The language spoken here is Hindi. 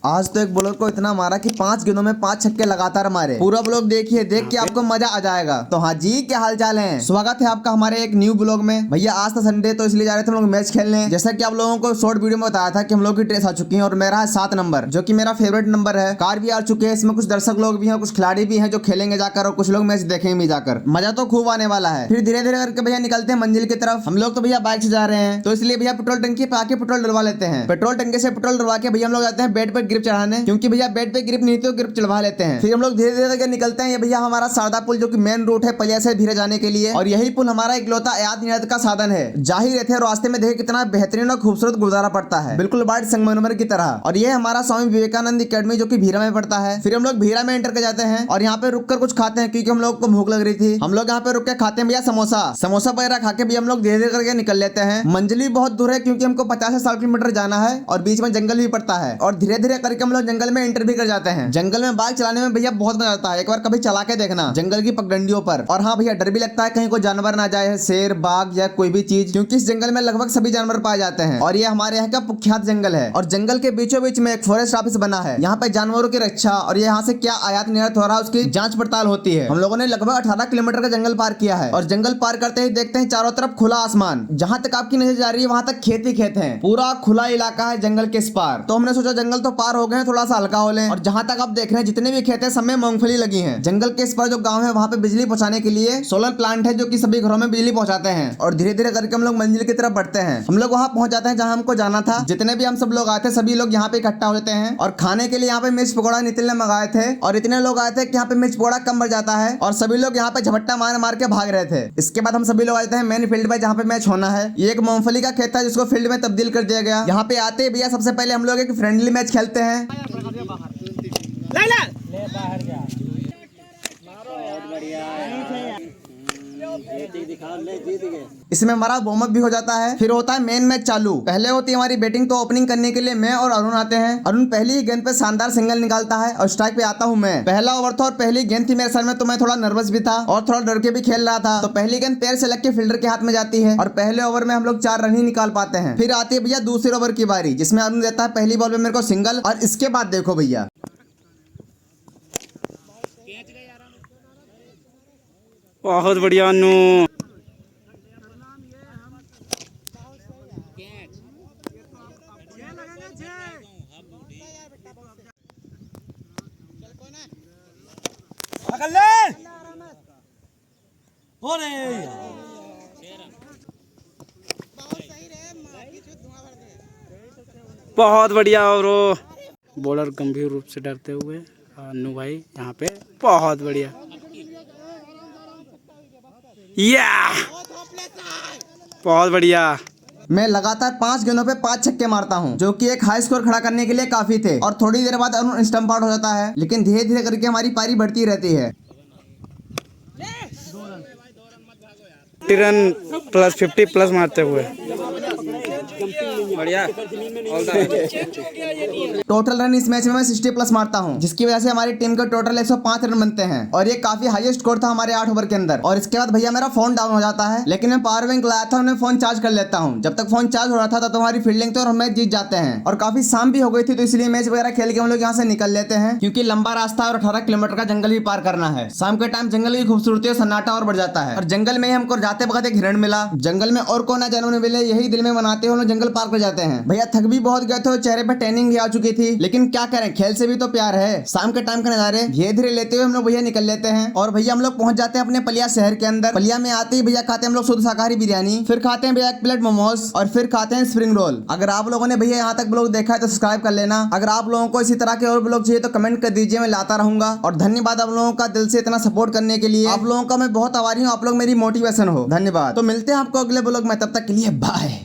आज तो एक बॉलर को इतना मारा कि 5 गेंदों में 5 छक्के लगातार मारे। पूरा ब्लॉग देखिए, देख के आपको मजा आ जाएगा। तो हाँ जी, क्या हाल चाल है, स्वागत है आपका हमारे एक न्यू ब्लॉग में। भैया आज था संडे, तो इसलिए जा रहे थे हम लोग मैच खेलने। जैसा कि आप लोगों को शॉर्ट वीडियो में बताया था कि हम लोग की ड्रेस आ चुकी है और मेरा है 7 नंबर, जो कि मेरा फेवरेट नंबर है। कार भी आ चुके हैं, इसमें कुछ दर्शक लोग भी हैं, कुछ खिलाड़ी भी हैं जो खेलेंगे जाकर, और कुछ लोग मैच देखेंगे भी जाकर। मजा तो खूब आने वाला है। फिर धीरे धीरे करके भैया निकलते हैं मंजिल की तरफ। हम लोग तो भैया बाइक से जा रहे हैं, तो इसलिए भैया पेट्रोल टंकी पे आके पेट्रोल डलवा लेते हैं। पेट्रोल टंकी से पेट्रोल डलवा के भैया हम लोग जाते हैं बेड पर ग्रिप चढ़ाने, क्योंकि भैया बेड पे ग्रिप नहीं तो ग्रिप चढ़वा लेते हैं। फिर हम लोग धीरे धीरे करके निकलते हैं। ये भैया हमारा शारदा पुल, जो कि मेन रूट है पलिया से धीरे जाने के लिए, और यही पुल हमारा इकलौता याद नियत का साधन है। जा ही रहते हैं, रास्ते में देखे कितना बेहतरीन और खूबसूरत गुरुद्वारा पड़ता है, बिल्कुल वाइट संगमरमर की तरह। और ये हमारा स्वामी विवेकानंद एकेडमी, जो कि भीरा में पड़ता है। फिर हम लोग भीरा में एंटर कर जाते हैं और यहाँ पे रुक कर कुछ खाते हैं, क्योंकि हम लोग को भूख लग रही थी। हम लोग यहाँ पे रुक के खाते हैं भैया समोसा वगैरह खा के भी हम लोग धीरे धीरे करके निकल लेते हैं। मंजिल भी बहुत दूर है, क्योंकि हमको 50 से 60 किलोमीटर जाना है और बीच में जंगल भी पड़ता है। और धीरे धीरे करके हम लोग जंगल में एंटर भी कर जाते हैं। जंगल में बाइक चलाने में भैया बहुत मजा आता है, एक बार कभी चला के देखना जंगल की पगडंडियों पर। और हाँ भैया, डर भी लगता है कहीं कोई जानवर ना जाए, शेर, बाघ या कोई भी चीज, क्योंकि इस जंगल में लगभग सभी जानवर पाए जाते हैं। और ये हमारे यहाँ का कुख्यात जंगल है। और जंगल के बीचों बीच में एक फॉरेस्ट ऑफिस बना है। यहाँ पे जानवरों की रक्षा और यहाँ से क्या आयात निर्यात हो रहा है उसकी जांच पड़ताल होती है। हम लोगों ने लगभग 18 किलोमीटर का जंगल पार किया है, और जंगल पार करते ही देखते हैं चारों तरफ खुला आसमान। जहाँ तक आपकी नजर जा रही है वहां तक खेत ही खेत है, पूरा खुला इलाका है जंगल के इस पार। तो हमने सोचा जंगल तो पार हो गए, थोड़ा सा हल्का हो लें। और जहाँ तक आप देख रहे हैं जितने भी खेत है सब में मूंगफली लगी है। जंगल के इस पर जो गांव है वहाँ पे बिजली पहुंचाने के लिए सोलर प्लांट है, जो कि सभी घरों में बिजली पहुंचाते हैं। और धीरे धीरे करके हम लोग मंजिल की तरफ बढ़ते हैं। हम लोग वहाँ पहुंच जाते हैं जहाँ हमको जाना था। जितने भी हम सब लोग आए थे सभी लोग यहाँ पे इकट्ठा हो जाते हैं। और खाने के लिए यहाँ पे मिर्च पकौड़ा नितिन ने मंगाए थे, और इतने लोग आए थे कि यहाँ पे मिर्च पकौड़ा कम बढ़ जाता है, और सभी लोग यहाँ पे झपट्टा मार मार के भाग रहे थे। इसके बाद हम सभी लोग आते हैं मेन फील्ड में, जहाँ पे मैच होना है। ये एक मूंगफली का खेत था जिसको फील्ड में तब्दील कर दिया गया। यहाँ पे आते भैया सबसे पहले हम लोग एक फ्रेंडली मैच खेलते हैं। इसमें हमारा वार्म अप भी हो जाता है। फिर होता है मेन मैच चालू। पहले होती है हमारी बैटिंग, तो ओपनिंग करने के लिए मैं और अरुण आते हैं। अरुण पहली ही गेंद पे शानदार सिंगल निकालता है और स्ट्राइक पे आता हूँ मैं। पहला ओवर था और पहली गेंद थी मेरे सर में, तो मैं थोड़ा नर्वस भी था और थोड़ा डर के भी खेल रहा था। तो पहली गेंद पैर से लग के फील्डर के हाथ में जाती है, और पहले ओवर में हम लोग 4 रन ही निकाल पाते हैं। फिर आती है भैया दूसरे ओवर की बारी, जिसमें अरुण देता है पहली बॉल में मेरे को सिंगल। और इसके बाद देखो भैया, बहुत बढ़िया अनु। बहुत बढ़िया। और बॉलर गंभीर रूप से डरते हुए अनु भाई यहाँ पे बहुत बढ़िया। बहुत बढ़िया। मैं लगातार 5 गेंदों पे 5 छक्के मारता हूं, जो कि एक हाई स्कोर खड़ा करने के लिए काफी थे। और थोड़ी देर बाद अरुण स्टंप आउट हो जाता है, लेकिन धीरे धीरे करके हमारी पारी बढ़ती रहती है। रन प्लस 50 प्लस मारते हुए बढ़िया। टोटल रन इस मैच में मैं 60 प्लस मारता हूं, जिसकी वजह से हमारी टीम के टोटल 105 रन बनते हैं। और ये काफी हाईएस्ट स्कोर था हमारे 8 ओवर के अंदर। और इसके बाद भैया मेरा फोन डाउन हो जाता है, लेकिन मैं पावर बैंक लाया था और मैं फोन चार्ज कर लेता हूँ। जब तक फोन चार्ज हो रहा था तब हमारी फील्डिंग थी और हम मैच जीत जाते हैं। और काफी शाम भी हो गई थी, तो इसलिए मैच वगैरह खेल के हम लोग यहाँ से निकल लेते हैं, क्योंकि लंबा रास्ता और 18 किलोमीटर का जंगल भी पार करना है। शाम के टाइम जंगल की खूबसूरती और सन्नाटा और बढ़ जाता है। और जंगल में हमको जाते वक्त एक हिरण मिला। जंगल में और कौन जानवर मिले, यही दिल में मनाते हुए हम लोग जंगल पार कर जाते हैं। भैया थक भी बहुत गए थे, चेहरे पे टैनिंग भी आ चुकी थी, लेकिन क्या करें, खेल से भी तो प्यार है। शाम के टाइम का नजारे धीरे धीरे लेते हुए हम लोग भैया निकल लेते हैं। और भैया हम लोग पहुंच जाते हैं अपने पलिया शहर के अंदर। पलिया में आते ही भैया खाते हैं हम लोग शुद्ध शाकाहारी बिरयानी, फिर खाते हैं भैया एक प्लेट मोमोज, और फिर खाते हैं स्प्रिंग रोल। अगर आप लोगों ने भैया यहाँ तक ब्लॉग देखा है तो सब्सक्राइब कर लेना। अगर आप लोगों को इसी तरह के और ब्लॉग चाहिए तो कमेंट कर दीजिए, मैं लाता रहूंगा। और धन्यवाद आप लोगों का दिल से इतना सपोर्ट करने के लिए। आप लोगों का मैं बहुत आभारी हूँ, आप लोग मेरी मोटिवेशन हो। धन्यवाद। तो मिलते हैं आपको अगले ब्लॉग में, तब तक के लिए बाय।